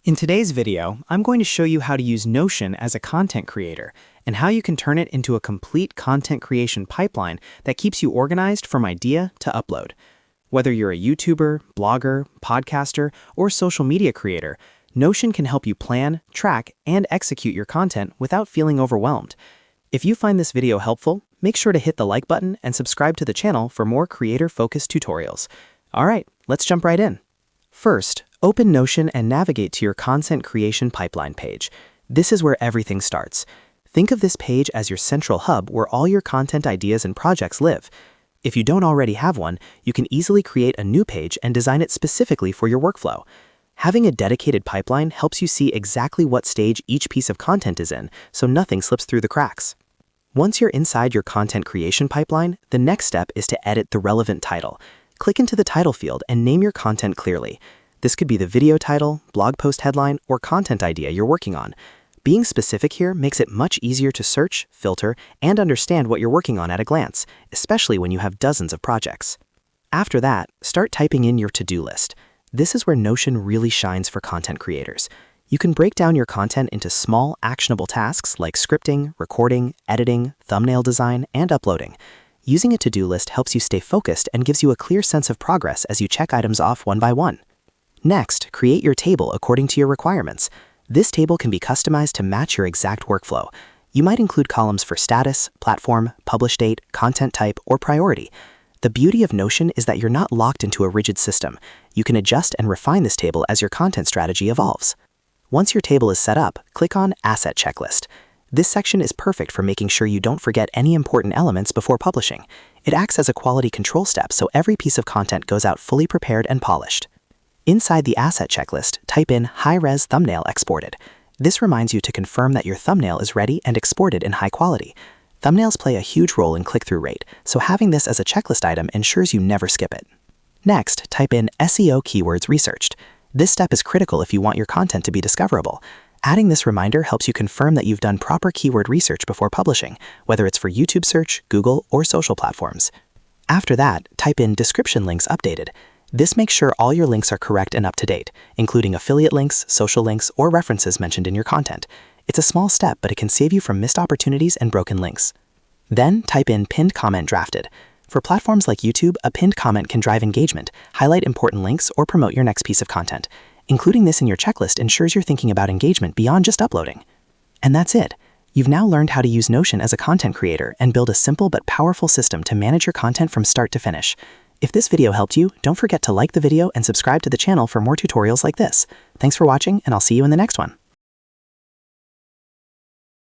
In today's video, I'm going to show you how to use Notion as a content creator and how you can turn it into a complete content creation pipeline that keeps you organized from idea to upload. Whether you're a YouTuber, blogger, podcaster, or social media creator, Notion can help you plan, track, and execute your content without feeling overwhelmed. If you find this video helpful, make sure to hit the like button and subscribe to the channel for more creator-focused tutorials. All right, let's jump right in. First, open Notion and navigate to your content creation pipeline page. This is where everything starts. Think of this page as your central hub where all your content ideas and projects live. If you don't already have one, you can easily create a new page and design it specifically for your workflow. Having a dedicated pipeline helps you see exactly what stage each piece of content is in, so nothing slips through the cracks. Once you're inside your content creation pipeline, the next step is to edit the relevant title. Click into the title field and name your content clearly. This could be the video title, blog post headline, or content idea you're working on. Being specific here makes it much easier to search, filter, and understand what you're working on at a glance, especially when you have dozens of projects. After that, start typing in your to-do list. This is where Notion really shines for content creators. You can break down your content into small, actionable tasks like scripting, recording, editing, thumbnail design, and uploading. Using a to-do list helps you stay focused and gives you a clear sense of progress as you check items off one by one. Next, create your table according to your requirements. This table can be customized to match your exact workflow. You might include columns for status, platform, publish date, content type, or priority. The beauty of Notion is that you're not locked into a rigid system. You can adjust and refine this table as your content strategy evolves. Once your table is set up, click on Asset Checklist. This section is perfect for making sure you don't forget any important elements before publishing. It acts as a quality control step so every piece of content goes out fully prepared and polished. Inside the Asset Checklist, type in High-Res Thumbnail Exported. This reminds you to confirm that your thumbnail is ready and exported in high quality. Thumbnails play a huge role in click-through rate, so having this as a checklist item ensures you never skip it. Next, type in SEO keywords researched. This step is critical if you want your content to be discoverable. Adding this reminder helps you confirm that you've done proper keyword research before publishing, whether it's for YouTube search, Google, or social platforms. After that, type in Description Links Updated. This makes sure all your links are correct and up to date, including affiliate links, social links, or references mentioned in your content. It's a small step, but it can save you from missed opportunities and broken links. Then, type in Pinned Comment Drafted. For platforms like YouTube, a pinned comment can drive engagement, highlight important links, or promote your next piece of content. Including this in your checklist ensures you're thinking about engagement beyond just uploading. And that's it. You've now learned how to use Notion as a content creator and build a simple but powerful system to manage your content from start to finish. If this video helped you, don't forget to like the video and subscribe to the channel for more tutorials like this. Thanks for watching, and I'll see you in the next one.